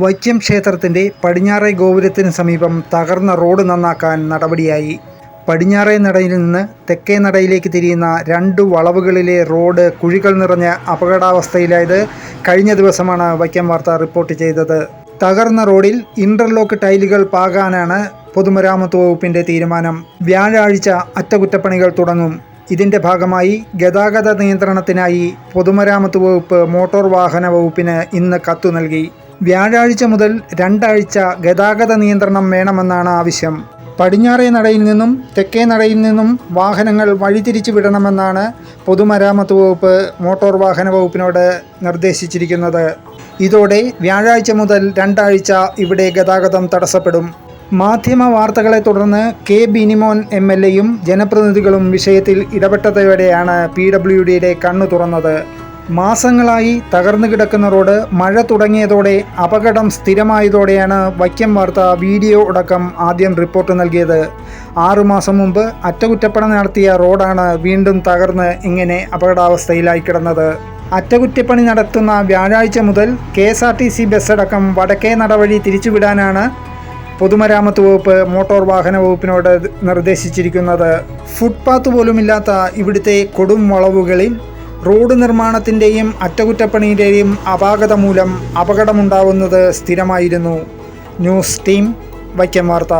വൈക്കം ക്ഷേത്രത്തിന്റെ പടിഞ്ഞാറേ ഗോപുരത്തിന് സമീപം തകർന്ന റോഡ് നന്നാക്കാൻ നടപടിയായി. പടിഞ്ഞാറേ നടയിൽ നിന്ന് തെക്കേ നടയിലേക്ക് തിരിയുന്ന 2 വളവുകളിലെ റോഡ് കുഴികൾ നിറഞ്ഞ അപകടാവസ്ഥയിലായത് കഴിഞ്ഞ ദിവസമാണ് വൈക്കം വാർത്ത റിപ്പോർട്ട് ചെയ്തത്. തകർന്ന റോഡിൽ ഇന്റർലോക്ക് ടൈലുകൾ പാകാനാണ് പൊതുമരാമത്ത് വകുപ്പിന്റെ തീരുമാനം. വ്യാഴാഴ്ച അറ്റകുറ്റപ്പണികൾ തുടങ്ങും. ഇതിന്റെ ഭാഗമായി ഗതാഗത നിയന്ത്രണത്തിനായി പൊതുമരാമത്ത് വകുപ്പ് മോട്ടോർ വാഹന വകുപ്പിന് ഇന്ന് കത്തു നൽകി. വ്യാഴാഴ്ച മുതൽ 2 ആഴ്ച ഗതാഗത നിയന്ത്രണം വേണമെന്നാണ് ആവശ്യം. പടിഞ്ഞാറേ നടയിൽ നിന്നും തെക്കേ നടയിൽ നിന്നും വാഹനങ്ങൾ വഴിതിരിച്ചു വിടണമെന്നാണ് പൊതുമരാമത്ത് വകുപ്പ് മോട്ടോർ വാഹന വകുപ്പിനോട് നിർദ്ദേശിച്ചിരിക്കുന്നത്. ഇതോടെ വ്യാഴാഴ്ച മുതൽ 2 ആഴ്ച ഇവിടെ ഗതാഗതം തടസ്സപ്പെടും. മാധ്യമ വാർത്തകളെ തുടർന്ന് കെ ബിനിമോൻ MLAയും ജനപ്രതിനിധികളും വിഷയത്തിൽ ഇടപെട്ടതോടെയാണ് PWDയുടെ കണ്ണു തുറന്നത്. മാസങ്ങളായി തകർന്നു കിടക്കുന്ന റോഡ് മഴ തുടങ്ങിയതോടെ അപകടം സ്ഥിരമായതോടെയാണ് വൈക്കം വാർത്ത വീഡിയോ അടക്കം ആദ്യം റിപ്പോർട്ട് നൽകിയത്. 6 മാസം മുമ്പ് അറ്റകുറ്റപ്പണി നടത്തിയ റോഡാണ് വീണ്ടും തകർന്ന് ഇങ്ങനെ അപകടാവസ്ഥയിലായി കിടന്നത്. അറ്റകുറ്റപ്പണി നടത്തുന്ന വ്യാഴാഴ്ച മുതൽ KSRTC ബസ് അടക്കം വടക്കേ നട വഴി തിരിച്ചുവിടാനാണ് പൊതുമരാമത്ത് വകുപ്പ് മോട്ടോർ വാഹന വകുപ്പിനോട് നിർദ്ദേശിച്ചിരിക്കുന്നത്. ഫുട്പാത്ത് പോലുമില്ലാത്ത ഇവിടുത്തെ കൊടും വളവുകളിൽ റോഡ് നിർമ്മാണത്തിൻ്റെയും അറ്റകുറ്റപ്പണിയുടെയും അപാകത മൂലം അപകടമുണ്ടാവുന്നത് സ്ഥിരമായിരുന്നു. ന്യൂസ് ടീം, വൈക്കം വാർത്ത.